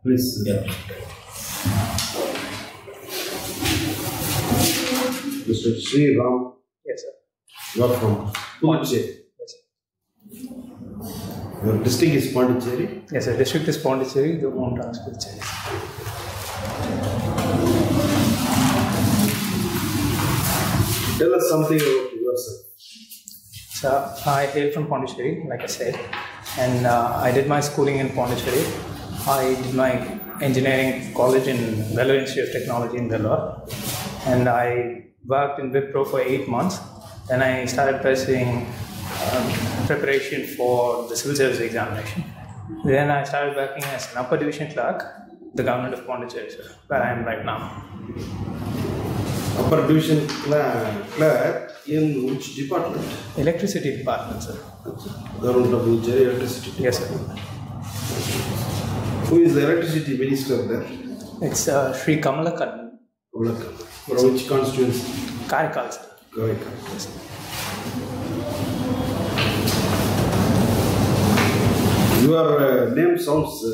Please. Yeah. Mr. Shree, Raam. Yes, sir. You are from Pondicherry. Yes, sir. Your district is Pondicherry? Yes, sir. District is Pondicherry, the home transfer Cherry. Tell us something about yourself. So, I hail from Pondicherry, like I said, and I did my schooling in Pondicherry. I did my engineering college in Vellore Institute of Technology in Vellore, and I worked in Wipro for 8 months. Then I started pursuing preparation for the civil service examination. Then I started working as an upper division clerk, the government of Pondicherry, sir, where I am right now. Upper division clerk in which department? Electricity department, sir. Government of Pondicherry electricity department. Yes, sir. Who is the electricity minister there? It's Shree From which constituency? Karikal, sir. Karikal. Yes, sir. Your name sounds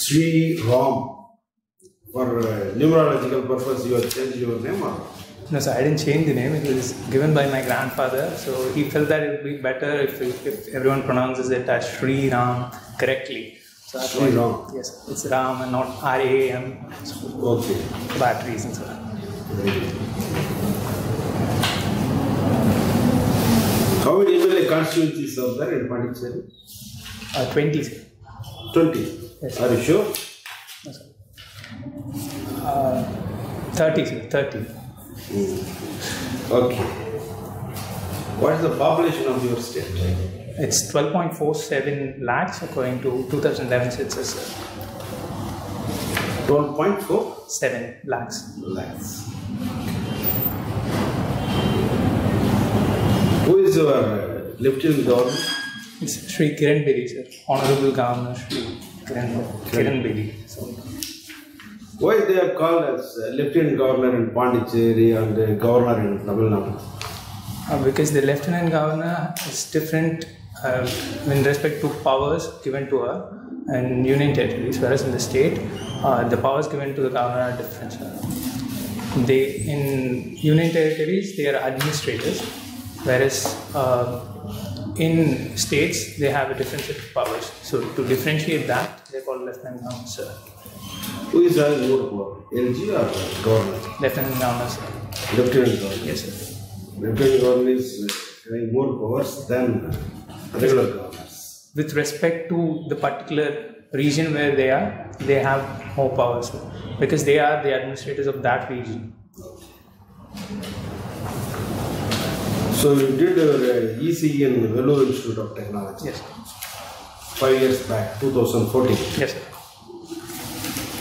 Shree Raam. For numerological purpose, you have changed your name or? No, sir, I didn't change the name. It was given by my grandfather. So he felt that it would be better if everyone pronounces it as Shree Raam correctly. So that's Shree Raam. Yes, it's Raam and not R-A-M. So okay. For that reason, sir. Very good. How many MLA constituencies are there in Pondicherry? 20, sir. 20? Yes, are you sure? No, sir. 30, sir. 30. Okay. What is the population of your state? It's 12.47 lakhs according to 2011 census, sir. 12.47 lakhs. Who is your lieutenant governor? It's Shree Kiran Bedi, sir. Honorable Governor Shree Kiran Bedi. Why they are called as lieutenant governor in Pondicherry and governor in Tamil Nadu? Because the lieutenant governor is different in respect to powers given to her in union territories, whereas in the state, the powers given to the governor are different. In union territories, they are administrators, whereas in states, they have a different set of powers. So to differentiate that, they are called lieutenant governor, sir. Who is having more power, LG or governor? Lieutenant governor, sir. Lieutenant governor? Yes, sir. Lieutenant governor is having more powers than regular governors. With respect to the particular region where they are, they have more powers, sir, because they are the administrators of that region. So you did your EC in Vellore Institute of Technology? Yes, sir. 5 years back, 2014? Yes, sir.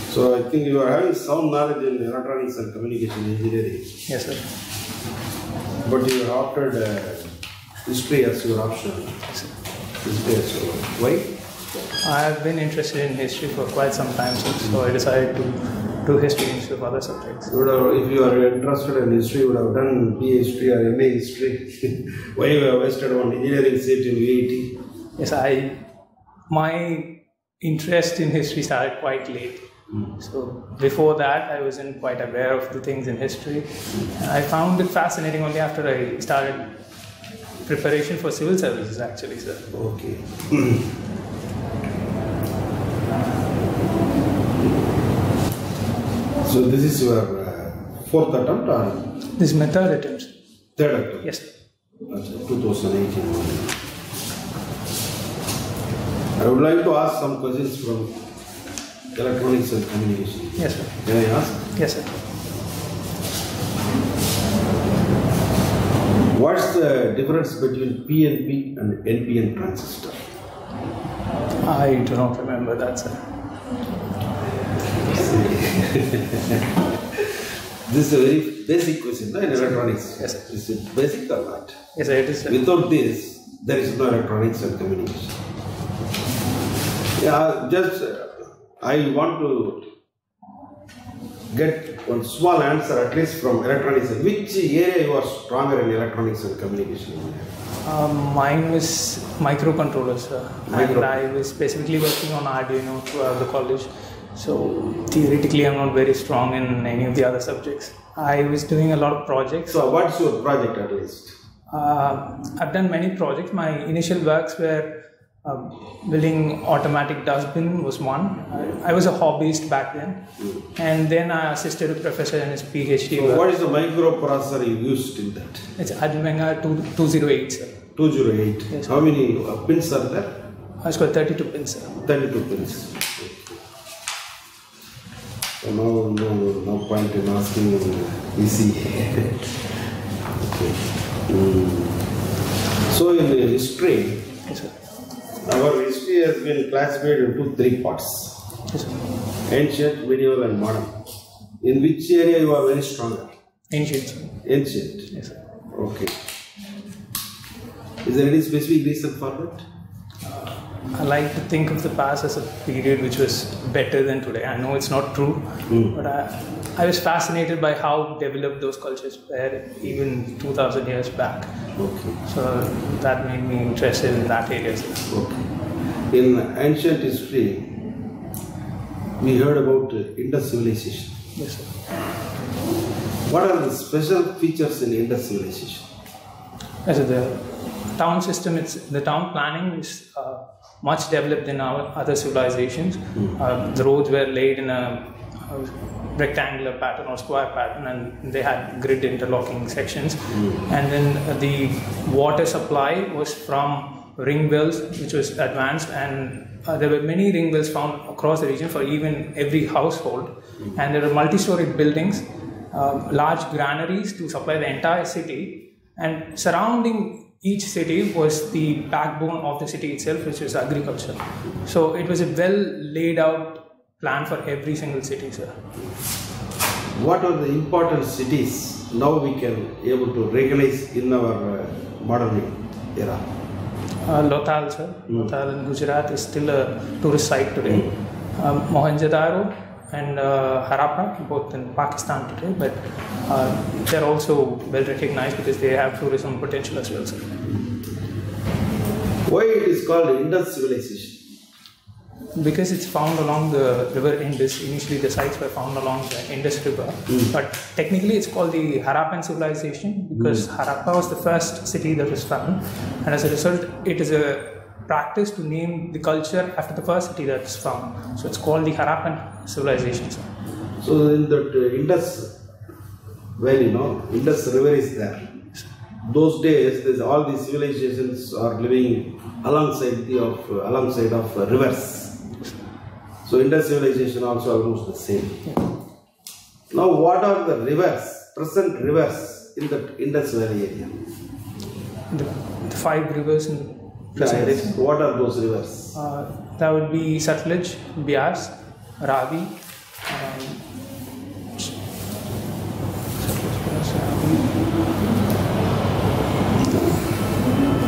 So I think you are having some knowledge in electronics and communication engineering. Yes, sir. But you opted history as your option. Yes, sir. History as your why? I have been interested in history for quite some time, sir, so I decided to do history instead of other subjects. You would have, if you are interested in history, you would have done BA history or MA history. Why you have wasted on engineering seat in UAT? Yes, my interest in history started quite late. So before that, I wasn't quite aware of the things in history. I found it fascinating only after I started preparation for civil services, actually, sir. Okay. So this is your fourth attempt or? This is my third attempt. Third attempt? Yes, sir. That's 2018. I would like to ask some questions from electronics and communication. Yes, sir. Can I ask? Yes, sir. What's the difference between PNP and NPN transistor? I do not remember that, sir. This is a very basic question, no, in electronics. Yes, sir. Is it basic or not? Yes, sir, it is, sir. Without this, there is no electronics and communication. Yeah, just I want to get one small answer at least from electronics. Which area you are stronger in electronics and communication? Mine was microcontrollers, sir. And I was specifically working on Arduino throughout the college. So theoretically, I'm not very strong in any of the other subjects. I was doing a lot of projects. So what's your project at least? I've done many projects. My initial works were building automatic dustbin was one. I was a hobbyist back then. And then I assisted a professor in his PhD So work. what is the microprocessor you used in that? It's Arduino 208, sir. 208. Yes, How many pins are there? It's got 32 pins, sir. 32 pins. So no point in asking easy. Okay. So in the history, Yes, sir. our history has been classified into 3 parts. Yes, sir. Ancient, medieval and modern. In which area you are very stronger? Ancient, sir. Ancient. Yes, sir. Okay. Is there any specific reason for that? I like to think of the past as a period which was better than today. I know it's not true, but I was fascinated by how developed those cultures were even 2000 years back. Okay. So that made me interested in that area. Okay. In ancient history, we heard about Indus civilization. Yes, sir. What are the special features in Indus civilization? Yes, sir. The town system, the town planning is much developed than our other civilizations. The roads were laid in a rectangular pattern or square pattern, and they had grid interlocking sections. And then the water supply was from ring wells, which was advanced, and there were many ring wells found across the region for even every household. And there were multi-storied buildings, large granaries to supply the entire city, and surrounding each city was the backbone of the city itself, which was agriculture. So it was a well laid out plan for every single city, sir. What are the important cities now we can able to recognize in our modern era? Lothal, sir. Lothal in Gujarat is still a tourist site today. Mohenjo-Daro and Harappa, both in Pakistan today, but they're also well recognized because they have tourism potential as well, sir. Why it is called Indus civilization? Because it's found along the river Indus. Initially the sites were found along the Indus River, but technically it's called the Harappan civilization because Harappa was the first city that was found, and as a result it is a practice to name the culture after the first city that's found. So it's called the Harappan civilization. So in that Indus Valley, Indus River is there. Those days, all these civilizations are living alongside of rivers. So Indus civilization also almost the same. Now, what are the rivers, present rivers in the Indus Valley area? The 5 rivers in Yes. What are those rivers? that would be Sutlej, Bias, Ravi,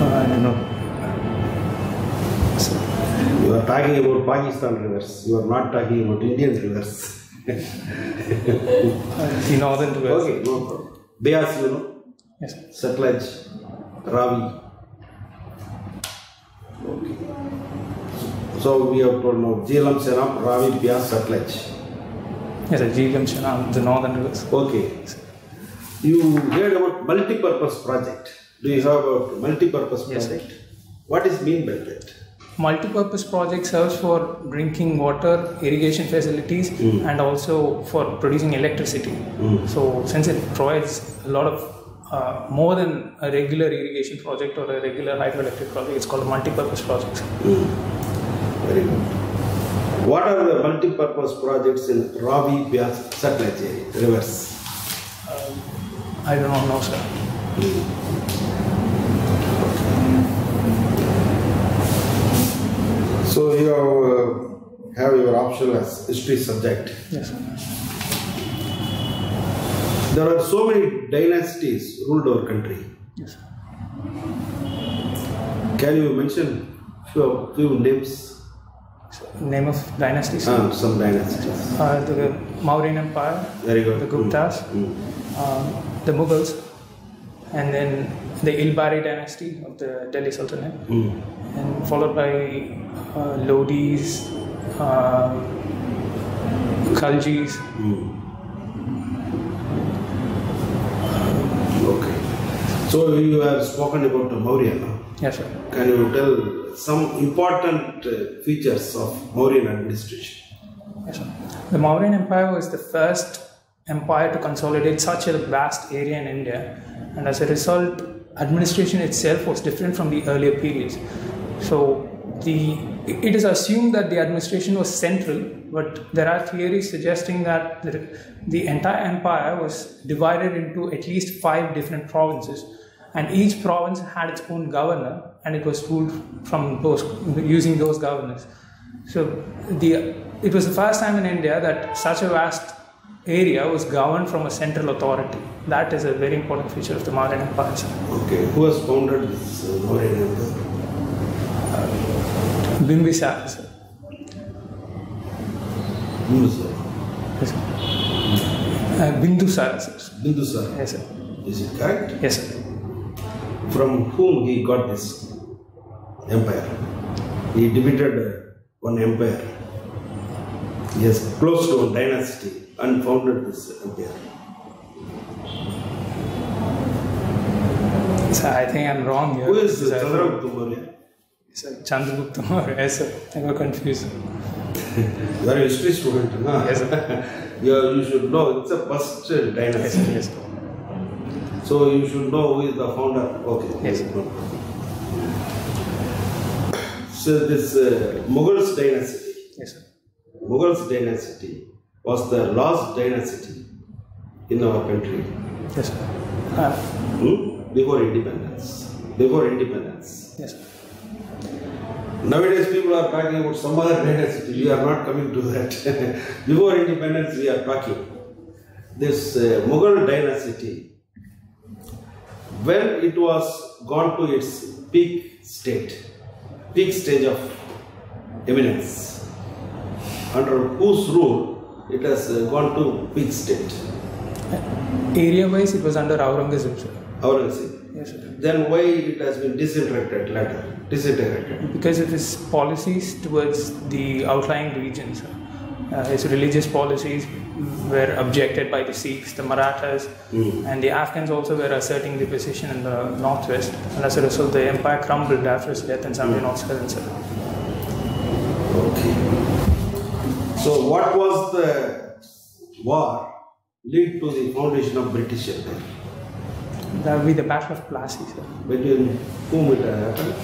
I don't know. You are talking about Pakistan rivers. You are not talking about Indian rivers. The northern rivers. Okay, no problem. Bias, you know. Yes. Sutlej, Ravi. Okay. So we have told now Jhelum, Chenab, Ravi, Bias, Sutlej. Yes, sir. Jhelum, Chenab, the northern rivers. Okay. You heard about multi-purpose project. Do you have about multi-purpose project? Yes, What is mean by that? Multi-purpose project serves for drinking water, irrigation facilities, and also for producing electricity. So since it provides a lot of more than a regular irrigation project or a regular hydroelectric project, it's called a multi-purpose project. Very good. What are the multi-purpose projects in Ravi, Bias, Sutlej rivers? I do not know, sir. So you have your option as history subject. Yes, sir. There are so many dynasties ruled our country. Yes, sir. Can you mention few names? name of dynasties? Some dynasties. The Mauryan Empire, Very good. the Guptas, the Mughals, and then the Ilbari dynasty of the Delhi Sultanate, and followed by Lodis, Khaljis. Okay. So you have spoken about the Maurya now. Yes, sir. Can you tell some important features of Mauryan administration? Yes, sir. The Mauryan Empire was the first empire to consolidate such a vast area in India, and as a result, administration itself was different from the earlier periods. So it is assumed that the administration was central, but there are theories suggesting that the entire empire was divided into at least 5 different provinces, and each province had its own governor, and it was ruled from using those governors. So it was the first time in India that such a vast area was governed from a central authority. That is a very important feature of the Mauryan Empire. Okay, who has founded this Mauryan Empire? Bimbisara, sir. Bindusara. Yes, sir. Bindusara, sir. Bindusara. Yes, sir. Is it correct? Yes, sir. From whom he got this empire? He defeated one empire. He has close to one dynasty and founded this empire. Sir, I think I'm wrong here. Who is Chandragupta Maurya? Sir, Chandragupta Maurya. Yes, sir. I got confused. You are a history student, no? Yes, sir. You should know, it's a first dynasty. Yes, sir. Yes, sir. So you should know who is the founder. Okay. Yes, sir. So this Mughals dynasty. Yes, sir. Mughals dynasty was the last dynasty in our country. Yes, sir. Before independence. Before independence. Yes, sir. Nowadays people are talking about some other dynasty. We are not coming to that. Before independence we are talking. This Mughal dynasty, when it was gone to its peak stage of eminence, under whose rule it has gone to peak state? Area-wise, it was under Aurangzeb, sir. Aurangzeb. Yes, sir. Then why it has been disintegrated later? Because of his policies towards the outlying regions. His religious policies were objected by the Sikhs, the Marathas, and the Afghans also were asserting the position in the northwest. And as a result, the empire crumbled after his death in 1707. Okay. So, what was the war linked to the foundation of British Empire? That would be the Battle of Plassey, sir. Between whom it happened?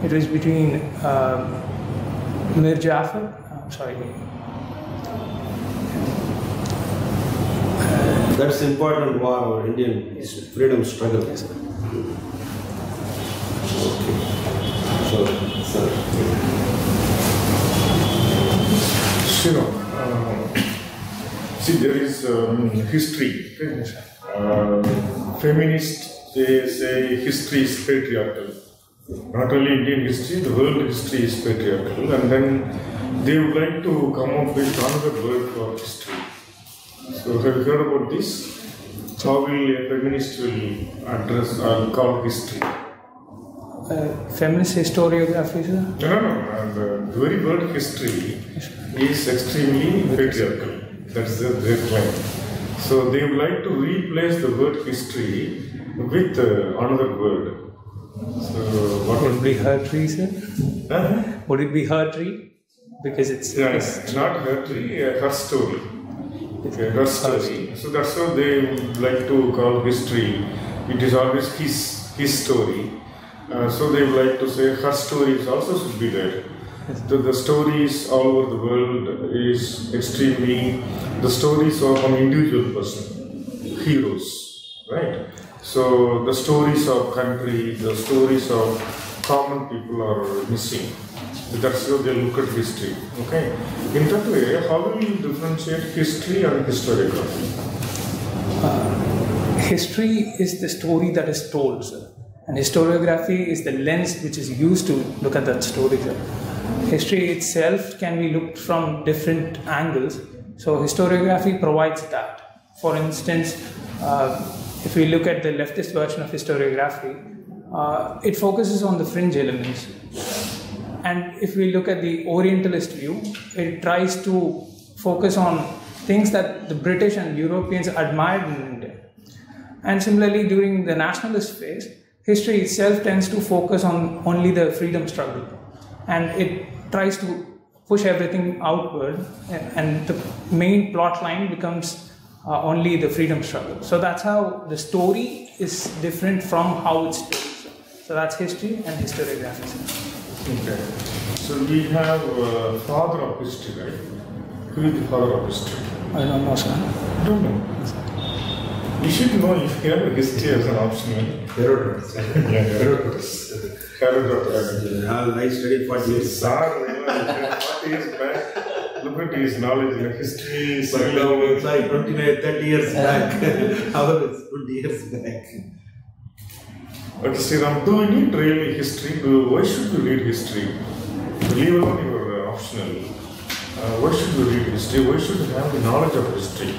It was between Mir Jafar, That's important war, our Indian freedom struggle. Yes, sir. Okay. So, sir. See, there is history. Feminists, they say history is patriarchal. Not only Indian history, the world history is patriarchal, and then they would like to come up with another word for history. So, have you heard about this? How will a feminist will address or call history? Feminist historiography, sir? No. The very word history is extremely patriarchal. That's their claim. So they would like to replace the word history with another word. So what would it be her tree, sir? Would it be her tree? Because it's not her tree, her story. Okay, her story. So that's how they would like to call history. It is always his story. So they would like to say her stories also should be there. So the stories all over the world is extremely the stories of an individual person, heroes, right? So the stories of country, the stories of common people are missing. That's how they look at history. Okay. In that way, how will you differentiate history and historiography? History is the story that is told, sir. And historiography is the lens which is used to look at that story, sir. History itself can be looked from different angles. So historiography provides that. For instance, if we look at the leftist version of historiography, it focuses on the fringe elements. And if we look at the Orientalist view, it tries to focus on things that the British and Europeans admired in India. And similarly, during the nationalist phase, history itself tends to focus on only the freedom struggle. And it tries to push everything outward, and the main plot line becomes only the freedom struggle. So that's how the story is different from how it's told. So that's history and historiography. Okay. So we have father of history, right? Who is the father of history? I don't know, sir. I don't know. You should know if you have history as an option. Herodotus. Herodotus. Herodotus. I studied 40 years. Sir, 40 years back. Look at his knowledge in history. But now, sorry, 29, 30 years back. However, it's 20 years back. But Sriram, do you need really history? Why should you read history? Leave alone your optional. Why should you read history? Why should you have the knowledge of history?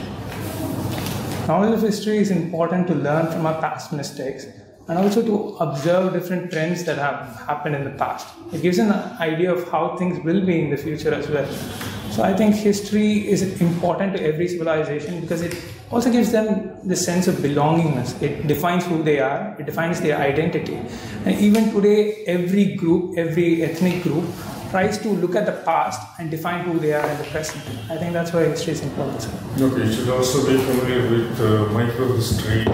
Knowledge of history is important to learn from our past mistakes and also to observe different trends that have happened in the past. It gives an idea of how things will be in the future as well. So I think history is important to every civilization because it also gives them the sense of belongingness. It defines who they are, it defines their identity. And even today, every group, every ethnic group tries to look at the past and define who they are in the present. I think that's why history is important. Okay, you should also be familiar with microhistory.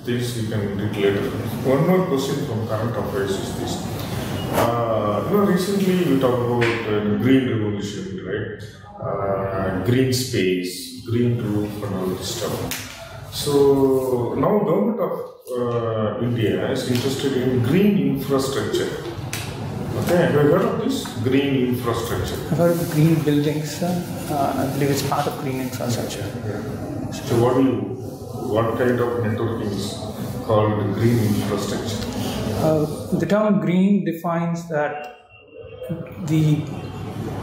Things you can read later. One more question from current affairs is this. Recently we talked about green revolution, right? Green space, green roof and all this stuff. So now government of India is interested in green infrastructure. Okay, have you heard of this? Green infrastructure. I've heard of green buildings, I believe it's part of green infrastructure. So what kind of networking is called green infrastructure? The term green defines that the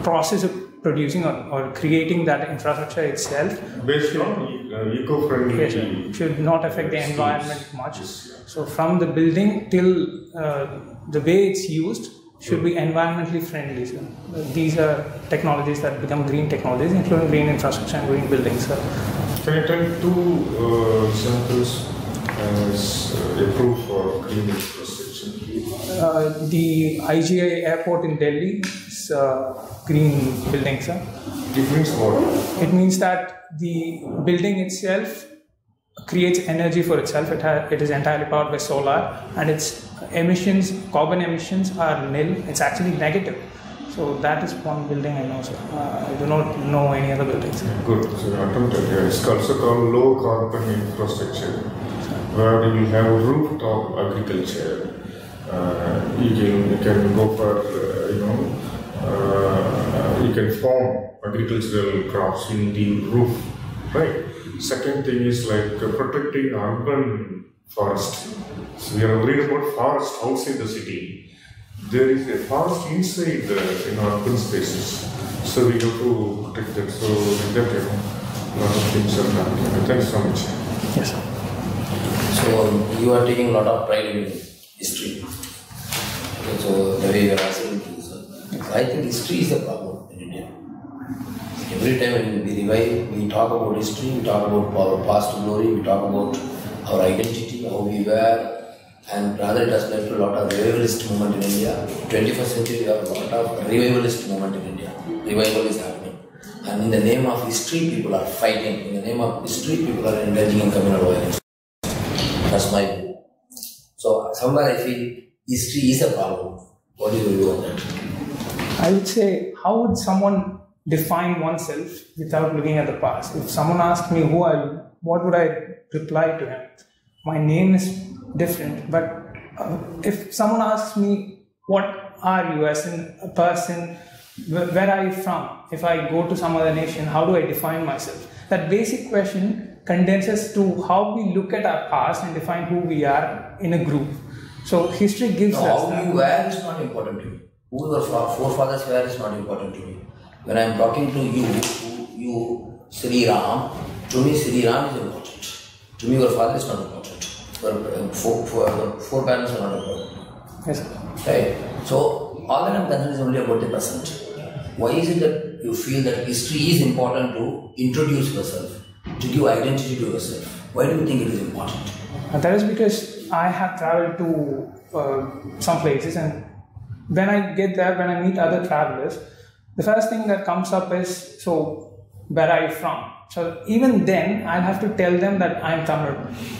process of producing or creating that infrastructure itself based on eco-friendly should not affect the environment much. So from the building till the way it's used should be environmentally friendly. So these are technologies that become green technologies, including green infrastructure and green buildings. Can you tell two examples as a proof for green infrastructure? The IGI airport in Delhi is green building, sir. It means what? It means that the building itself creates energy for itself. It is entirely powered by solar, and its emissions, carbon emissions, are nil. It's actually negative. So that is one building I know, sir. I do not know any other buildings. Good. So it's also called low carbon infrastructure, where we have rooftop agriculture. You can go for you can farm agricultural crops in the roof, right? Second thing is like protecting urban forest. So we are worried about forest outside the city. There is a forest inside in urban spaces, so we have to protect that. So with that, a lot of things are happening. Thanks so much. Yes, sir. So you are taking a lot of pride in history. Okay, so the way you are asking me, so I think history is a problem in India. Every time when we revive, we talk about history, we talk about our past glory, we talk about our identity, how we were, and rather it has led to a lot of revivalist movement in India. 21st century, we have a lot of revivalist movement in India. Revival is happening. And in the name of history, people are fighting. In the name of history, people are indulging in communal violence. That's my view. So somewhere I feel history is a problem. What is your view on that? I would say, how would someone define oneself without looking at the past? If someone asked me who I am, what would I reply to him? My name is different, but if someone asks me, what are you as a person, where are you from? If I go to some other nation, how do I define myself? That basic question condenses to how we look at our past and define who we are in a group. So history gives us how that. you were is not important to you. Who your forefathers were is not important to me. When I am talking to you, Shree Raam, to me Shree Raam is important. To me your father is not important. Your foreparents are not important. Yes, sir. Right? So, all that I am concerned is only about the present. Why is it that you feel that history is important to introduce yourself, to give identity to yourself? Why do you think it is important? And that is because I have traveled to some places, and when I get there, when I meet other travelers, the first thing that comes up is, so where are you from? So even then, I'll have to tell them that I'm Tamil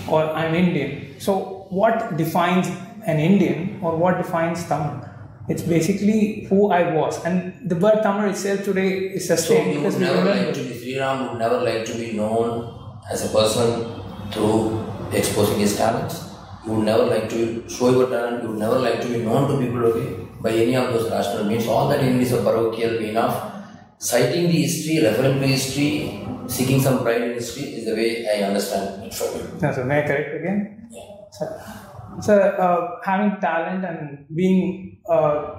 or I'm Indian. So what defines an Indian or what defines Tamil? It's basically who I was, and the word Tamil itself today is sustained. So you would never like to be, Shree Raam would never like to be known as a person through exposing his talents. You would never like to show your talent. You would never like to be known to people, okay, by any of those rational means. All that in is a parochial mean of citing the history, referring to history, seeking some pride in history is the way I understand it from you. No, so may I correct again? Yeah. So having talent and being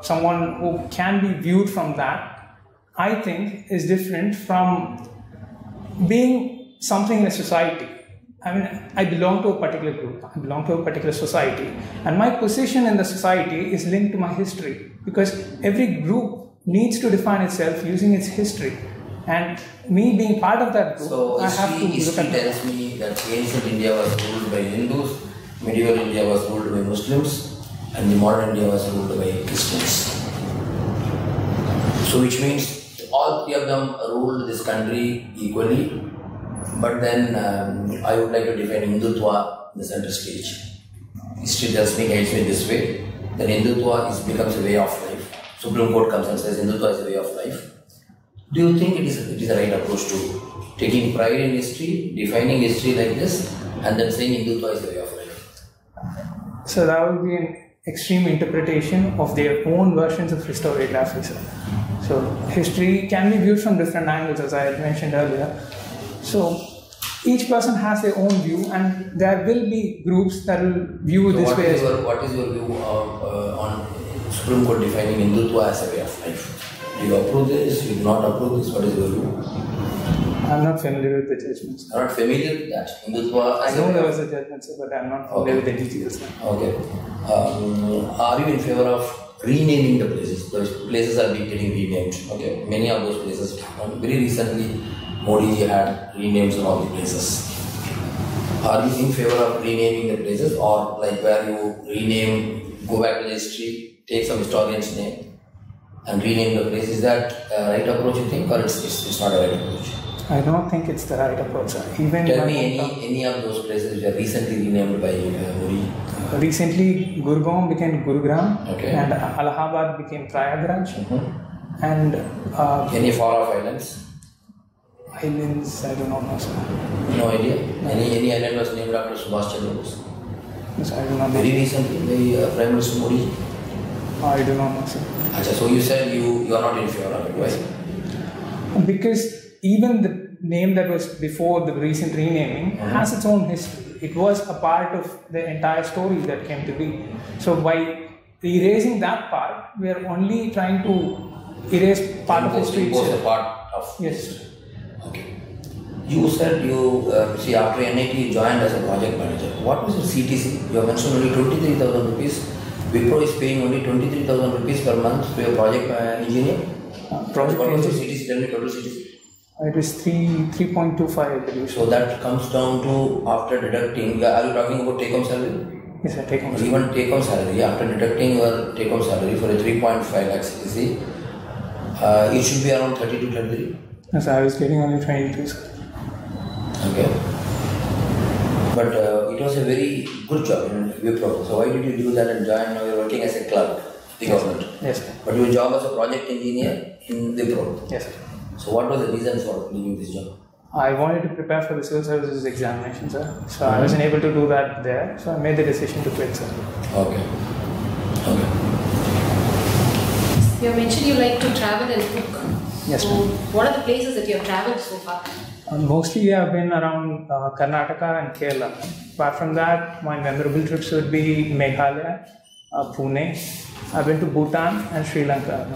someone who can be viewed from that, I think is different from being something in a society. I mean, I belong to a particular group, I belong to a particular society, and my position in the society is linked to my history, because every group needs to define itself using its history, and me being part of that group, So I have to history look at tells me that ancient India was ruled by Hindus, medieval India was ruled by Muslims, and the modern India was ruled by Christians. So which means all three of them ruled this country equally. But then I would like to define Hindutva in the center stage. History tells me, guides me this way, that Hindutva becomes a way of life. Supreme Court comes and says Hindutva is a way of life. Do you think it is the right approach to taking pride in history, defining history like this, and then saying Hindutva is the way of life? So that would be an extreme interpretation of their own versions of historiography, sir. So history can be viewed from different angles, as I had mentioned earlier. So each person has their own view, and there will be groups that will view So this way as well. what is your view on Supreme Court defining Hindutva as a way of life? Do you approve this? Do you not approve this? What is your view? I'm not familiar with the judgments. I'm not familiar with that. Hindutva I as know a there way was a judgment, sir, but I'm not familiar with the details. Okay. Are you in favor of renaming the places? Those places are getting renamed. Okay. Many of those places happened. Very recently, Modi ji had renames of all the places. Are you in favor of renaming the places, or like where you rename, go back to the history, take some historian's name and rename the place? Is that a right approach, you think, or it's not a right approach? I don't think it's the right approach, sir. Even Tell me any of those places which are recently renamed by Modi. Recently, Gurgaon became Gurugram, Okay. and Allahabad became Prayagraj, and Any far off islands? islands, I do not know, sir. No idea. Any island was named after Subhash Chandra Bose? Yes, I do not know. Very recently by Prime Minister Modi. I do not know, sir. Achha, so you said you are not in favor of it, why? Because even the name that was before the recent renaming has its own history. It was a part of the entire story that came to be. So by erasing that part, we are only trying to erase part of history Impose a itself. part of Yes. Okay. You said you see after NIT you joined as a project manager. What was your CTC? You have mentioned only 23,000 rupees. Wipro is paying only 23,000 rupees per month to a project engineer. Project What was your engineer. CTC? Tell me total CTC. It was 3.25, I believe. So that comes down to after deducting. Are you talking about take home salary? Yes, I take on. Even take home salary, after deducting your take home salary for a 3.5 lakh CTC, it should be around 30 to 33. Yes, I was getting only 22. Okay. But it was a very good job in Wipro. So why did you do that and join? Now you're working as a clerk, the government. Yes, sir. But your job as a project engineer in Wipro. Yes, sir. So what was the reason for leaving this job? I wanted to prepare for the civil services examination, sir. So I wasn't able to do that there. So I made the decision to quit, sir. Okay. Okay. You mentioned you like to travel and cook. Yes, So, ma'am. what are the places that you have traveled so far? Mostly I've been around Karnataka and Kerala. Apart from that, my memorable trips would be Meghalaya Pune. I've been to Bhutan and Sri Lanka.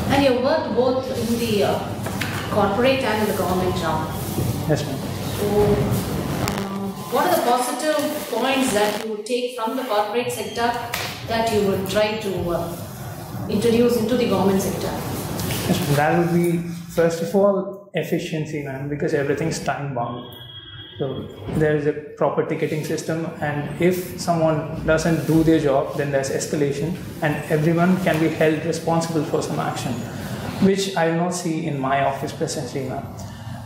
And you worked both in the corporate and in the government job. Yes, ma'am. So, what are the positive points that you would take from the corporate sector that you would try to introduce into the government sector? Yes, ma'am. That would be, first of all, efficiency, ma'am, because everything's time bound. So there is a proper ticketing system, and if someone doesn't do their job, then there's escalation, and everyone can be held responsible for some action, which I do not see in my office presently now.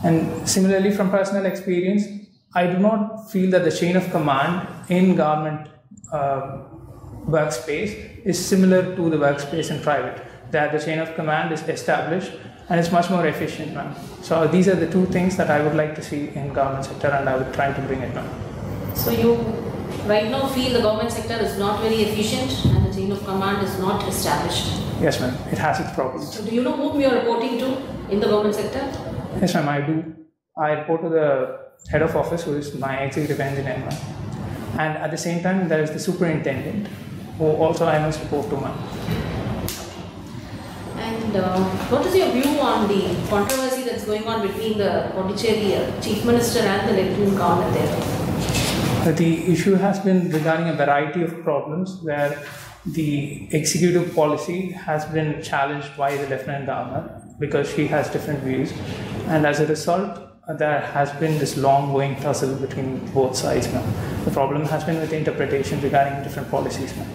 And similarly, from personal experience, I do not feel that the chain of command in government workspace is similar to the workspace in private. That the chain of command is established and it's much more efficient, ma'am. So these are the two things that I would like to see in government sector, and I would try to bring it, ma'am. So you right now feel the government sector is not very efficient and the chain of command is not established? Yes, ma'am. It has its problems. So do you know whom you are reporting to in the government sector? Yes, ma'am, I do. I report to the head of office, who is my executive engineer, ma'am. And at the same time, there is the superintendent, who also I must report to, ma'am. And what is your view on the controversy that's going on between the Pondicherry Chief Minister and the Lieutenant Governor there? The issue has been regarding a variety of problems where the executive policy has been challenged by the Lieutenant Governor because she has different views, and as a result, there has been this long-going tussle between both sides, ma'am. The problem has been with interpretation regarding different policies, ma'am.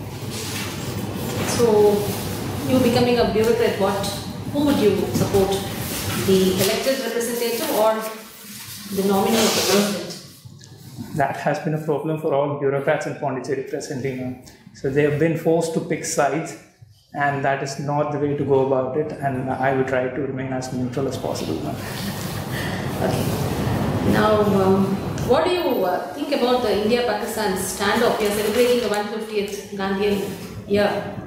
So, you becoming a bureaucrat, who would you support? The elected representative or the nominee of the president? That has been a problem for all bureaucrats in Pondicherry presently, ma'am. So they have been forced to pick sides, and that is not the way to go about it, and I would try to remain as neutral as possible, ma'am. Okay. Now, what do you think about the India-Pakistan standoff? We are celebrating the 150th Gandhian year.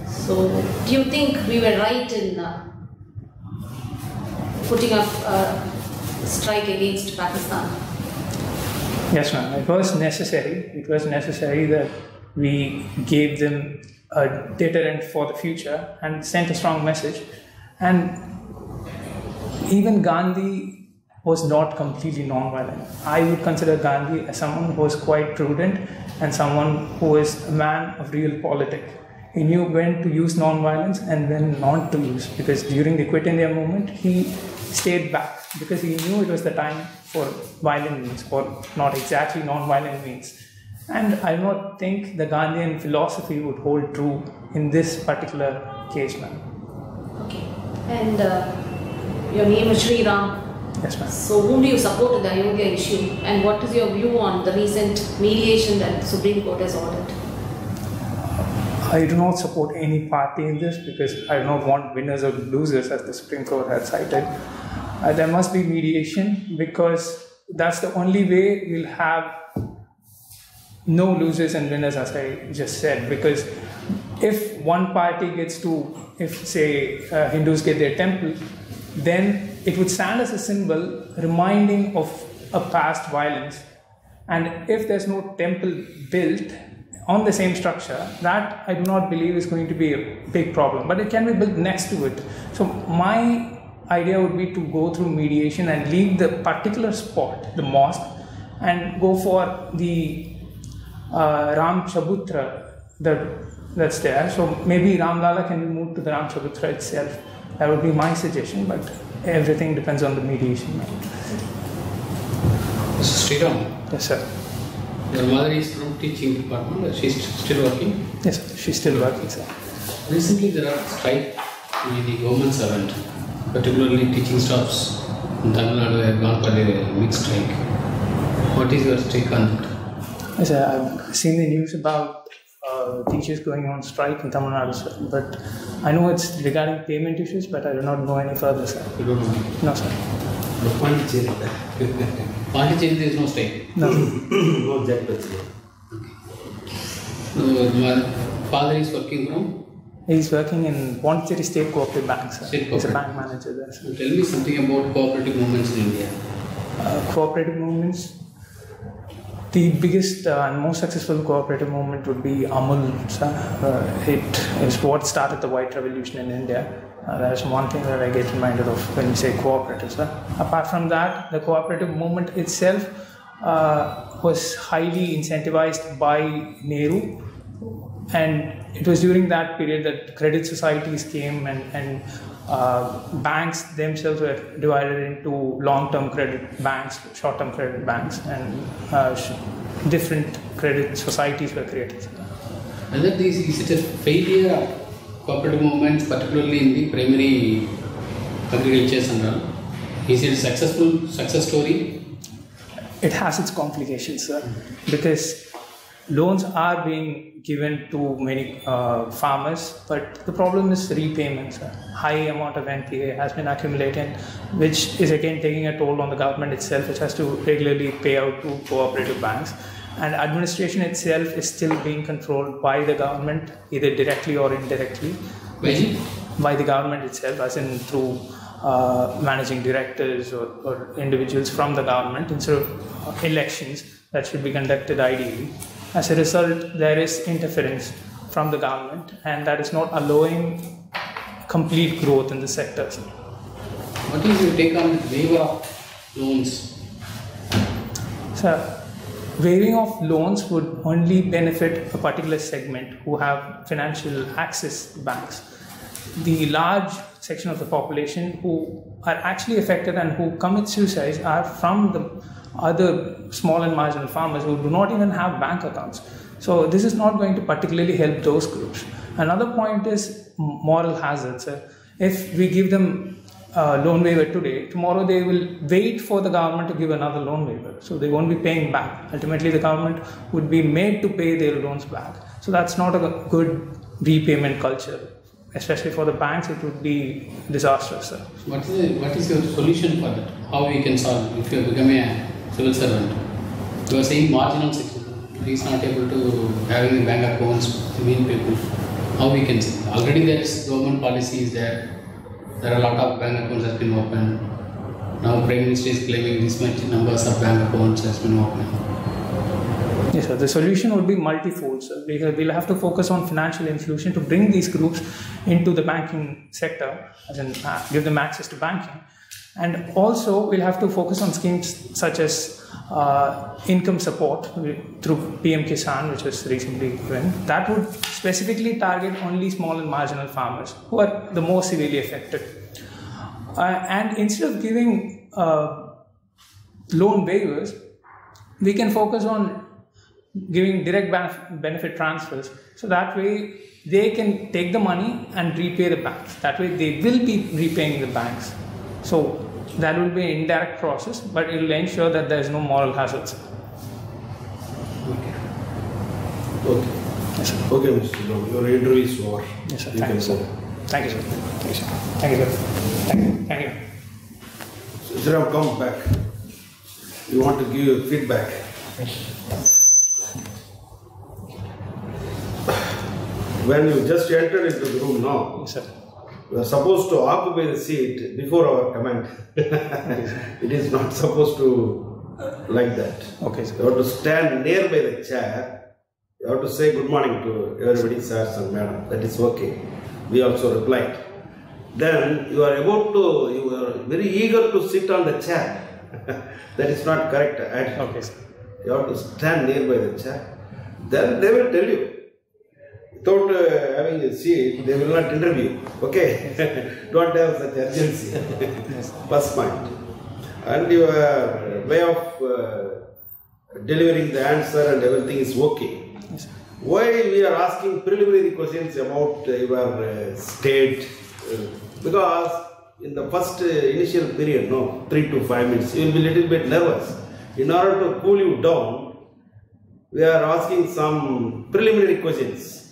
So, do you think we were right in putting up a strike against Pakistan? Yes, ma'am. It was necessary. It was necessary that we gave them a deterrent for the future and sent a strong message. And even Gandhi was not completely non-violent. I would consider Gandhi as someone who was quite prudent and someone who is a man of real politics. He knew when to use non-violence and when not to use, because during the Quit India movement, he stayed back because he knew it was the time for violent means, or not exactly non-violent means. And I do not think the Gandhian philosophy would hold true in this particular case, ma'am. Okay. And your name is Shree Raam. Yes, ma'am. So, whom do you support in the Ayodhya issue, and what is your view on the recent mediation that the Supreme Court has ordered? I do not support any party in this because I do not want winners or losers, as the Supreme Court has cited. There must be mediation because that's the only way we'll have no losers and winners, as I just said. Because if one party gets to, if say Hindus get their temple, then it would stand as a symbol reminding of a past violence. And if there's no temple built on the same structure, that I do not believe is going to be a big problem, but it can be built next to it. So my idea would be to go through mediation and leave the particular spot, the mosque, and go for the Ram Chabutra that's there. So maybe Ram Lala can be moved to the Ram Chabutra itself. That would be my suggestion, but everything depends on the mediation. Mr. Sriram. Yes, sir. Your mother is from teaching department. She's still working? Yes, sir. She's still working, sir. Recently there are strikes in the government servant, particularly teaching staffs. In Tamil Nadu have gone for a mixed strike. What is your take on that? Yes, sir. I've seen the news about teachers going on strike in Tamil Nadu, sir. But I know it's regarding payment issues, but I do not know any further, sir. You don't know? No, sir. Pondicherry there is no strike? No. No jackpot. My father is working from? He's working in Pondicherry State Cooperative Bank, sir. State He's a Cooperative. bank manager there, sir. Tell me something about cooperative movements in India. Cooperative movements. The biggest and most successful cooperative movement would be Amul. It is what started the White Revolution in India. That is one thing that I get reminded of when we say cooperative. Apart from that, the cooperative movement itself was highly incentivized by Nehru, and it was during that period that credit societies came and banks themselves were divided into long-term credit banks, short-term credit banks, and different credit societies were created. Whether is it a failure of cooperative movements, particularly in the primary agriculture and all? Is it a success story? It has its complications, sir, because loans are being given to many farmers, but the problem is repayments. High amount of NPA has been accumulated, which is again taking a toll on the government itself, which has to regularly pay out to cooperative banks. And administration itself is still being controlled by the government, either directly or indirectly. By the government itself, as in through managing directors or individuals from the government instead of elections that should be conducted ideally. As a result, there is interference from the government, and that is not allowing complete growth in the sectors. What is your take on waiver of loans? So, waiving of loans would only benefit a particular segment who have financial access to banks. The large section of the population who are actually affected and who commit suicides are from the other small and marginal farmers who do not even have bank accounts. So this is not going to particularly help those groups. Another point is moral hazards. If we give them a loan waiver today, tomorrow they will wait for the government to give another loan waiver. So they won't be paying back. Ultimately, the government would be made to pay their loans back. So that's not a good repayment culture. Especially for the banks, it would be disastrous. What is your solution for that? How we can solve if you become a civil servant? You are saying marginal section is not able to having bank accounts, mean people. How we can say? Already there is government policies there. There are a lot of bank accounts has been opened. Now Prime Minister is claiming this much numbers of bank accounts has been opened. Yes, sir. The solution would be multifold, sir. We'll have to focus on financial inclusion to bring these groups into the banking sector, as in give them access to banking. And also, we'll have to focus on schemes such as income support through PM Kisan, which was recently given. That would specifically target only small and marginal farmers who are the most severely affected. And instead of giving loan waivers, we can focus on giving direct benefit transfers. So that way, they can take the money and repay the banks. That way, they will be repaying the banks. So that will be an indirect process, but it will ensure that there is no moral hazards. Okay. Yes, sir. Okay, Mr. Raam, your interview is over. Yes, sir. Thank you, sir. Thank you, sir. Thank you, sir. Thank you, sir. Thank you. Mr. Raam, come back. You want to give feedback. When you just entered into the room now, yes, sir. You are supposed to occupy the seat before our comment. It is not supposed to like that. Okay, sir. You have to stand nearby the chair. You have to say good morning to everybody, sirs and madam. That is okay. We also replied. Then you are very eager to sit on the chair. That is not correct attitude. Okay, sir. You have to stand nearby the chair. Then they will tell you. Without having a seat, they will not interview. Okay? Don't have such urgency. Yes. First point. And your way of delivering the answer and everything is okay. Yes, sir. Why we are asking preliminary questions about your state? Because in the first initial period, 3 to 5 minutes, you will be a little bit nervous. In order to cool you down, we are asking some preliminary questions.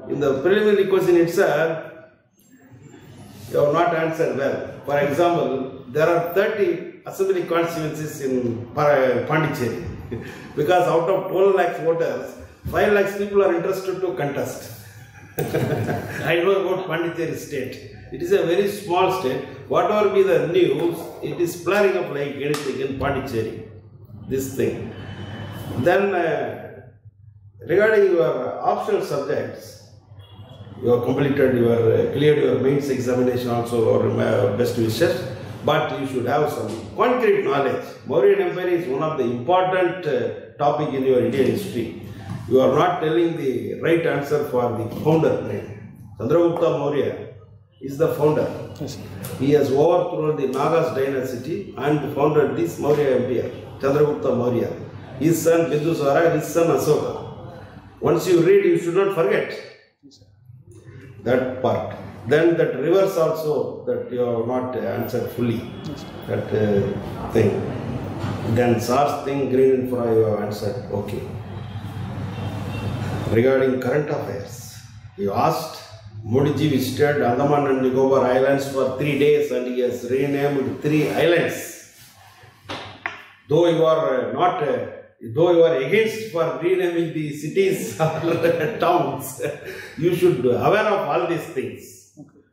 In the preliminary question itself, you have not answered well. For example, there are 30 assembly constituencies in Pondicherry. Because out of 12 lakhs voters, 5 lakhs people are interested to contest. I know about Pondicherry state. It is a very small state. Whatever be the news, it is flaring up like anything in Pondicherry. This thing. Then regarding your optional subjects, you have completed your cleared your mains examination also, or best wishes, but you should have some concrete knowledge. Mauryan Empire is one of the important topic in your Indian history. You are not telling the right answer for the founder name. Chandragupta Maurya is the founder. Yes. He has overthrown the Nagas dynasty and founded this Maurya Empire, Chandragupta Maurya. His son Bindusara, his son Asoka. Once you read, you should not forget that part. Then that rivers also that you have not answered fully. That thing. Then SARS thing, green infra, you have answered. Okay. Regarding current affairs, you asked Modiji visited Andaman and Nicobar Islands for 3 days and he has renamed 3 islands. Though you are not, though you are against for renaming the cities or towns, you should be aware of all these things.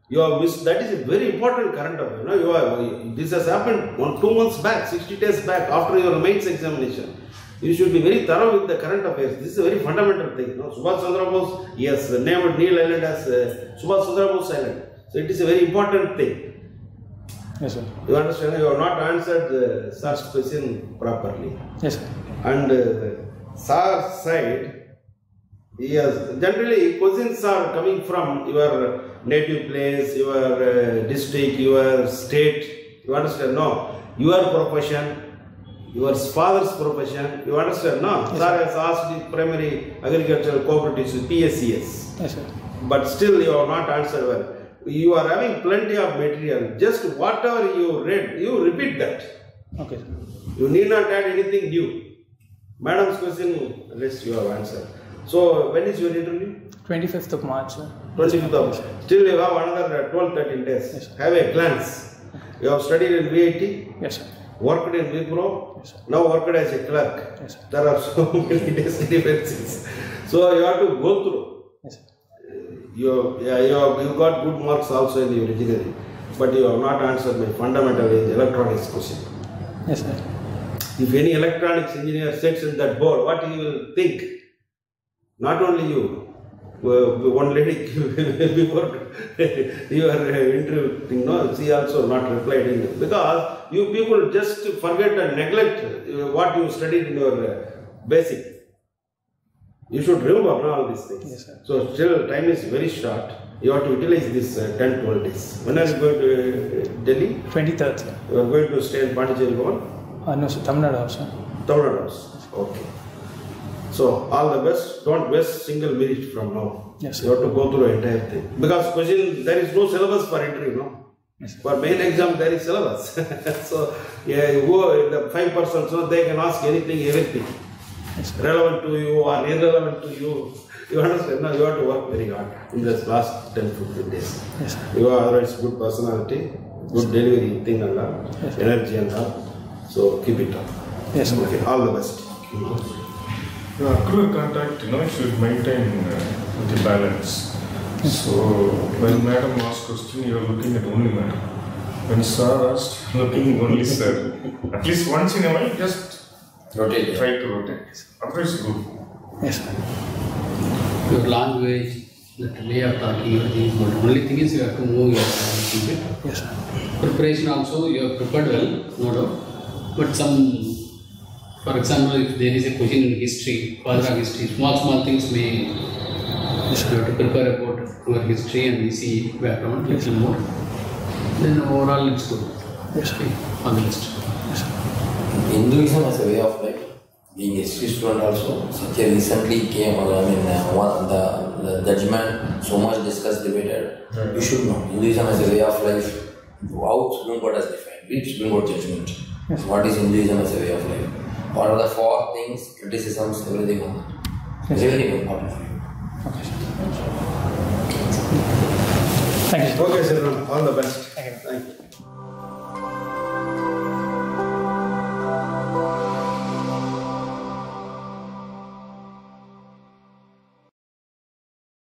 You have missed, that is a very important current affair. You know, this has happened 2 months back, 60 days back after your mains examination. You should be very thorough with the current affairs. This is a very fundamental thing. No? Subhash Chandra Bose, he has named Neil Island as Subhash Chandra Bose Island. So it is a very important thing. Yes, sir. You understand? You have not answered the SAR's question properly. Yes, sir. And SAR's side, he has generally questions are coming from your native place, your district, your state. You understand? No. Your profession. Your father's profession, you understand, no? Yes, Sir has asked the primary agricultural cooperatives, PSCS. Yes, sir. But still you have not answered well. You are having plenty of material. Just whatever you read, you repeat that. Okay, sir. You need not add anything new. Madam's question, rest you have answered. So, when is your interview? 25th of March, sir. 25th of. Still you have another 12-13 days. Yes, sir. Have a glance. You have studied in VIT. Yes, sir. Worked in Wipro, Yes, sir. now worked as a clerk. Yes, sir. There are so many differences. So you have to go through. Yes, sir. You got good marks also in your engineering, but you have not answered my fundamental electronics question. Yes, sir. If any electronics engineer sits in that board, what he will think? Not only you. One lady before your interview thing, no, she also not replied in because you people just forget and neglect what you studied in your basic. You should remember all these things. Yes, sir. So still time is very short. You have to utilize this 10-12 days. When are you going to Delhi? 23rd, sir. You are going to stay in Pondicherry Bhavan? No, sir. Tamil Nadu, sir. Tamil Nadu House. Okay. So all the best. Don't waste single minute from now. Yes, sir. You have to go through the entire thing. Because question, there is no syllabus for interview, no? Yes, sir. For main exam there is syllabus. So yeah, you go the 5%, so they can ask anything, everything. Yes, sir. Relevant to you or irrelevant to you. You understand? Now you have to work very hard in this last 10-15 days. Yes, sir. You are otherwise good personality, good delivery thing and all, Yes, sir. energy and all. So keep it up. Yes, sir. Okay, all the best. Crew contact, should maintain the balance. So when madam asks question, you are looking at only madam. When sir asked, looking only sir. At least once in a while, just Rotate. try to rotate. Otherwise, good. Yes, sir. Your language, that way of talking, everything is good. Only thing is you have to move yourself a little bit. Yes, sir. Preparation also, you have prepared well, no doubt. But some, for example, if there is a question in history, Padra history, small things may, Yes, you sir. have to prepare about your history and ECE background a little more. Then overall it's good. Yes, sir. Okay, all the best. Yes, sir. Hinduism as a way of life, being a history student also, such a recently came, the judgment, so much discussed, debated. You should know, Hinduism as a way of life, how Supreme Court has defined, read Supreme Court judgment. Yes. What is Hinduism as a way of life? What are the 4 things, criticisms, everything on that. Yes. Very, very important for you. Okay, sir. Thank you, sir. Okay, sir. All the best. Thank you. Thank you.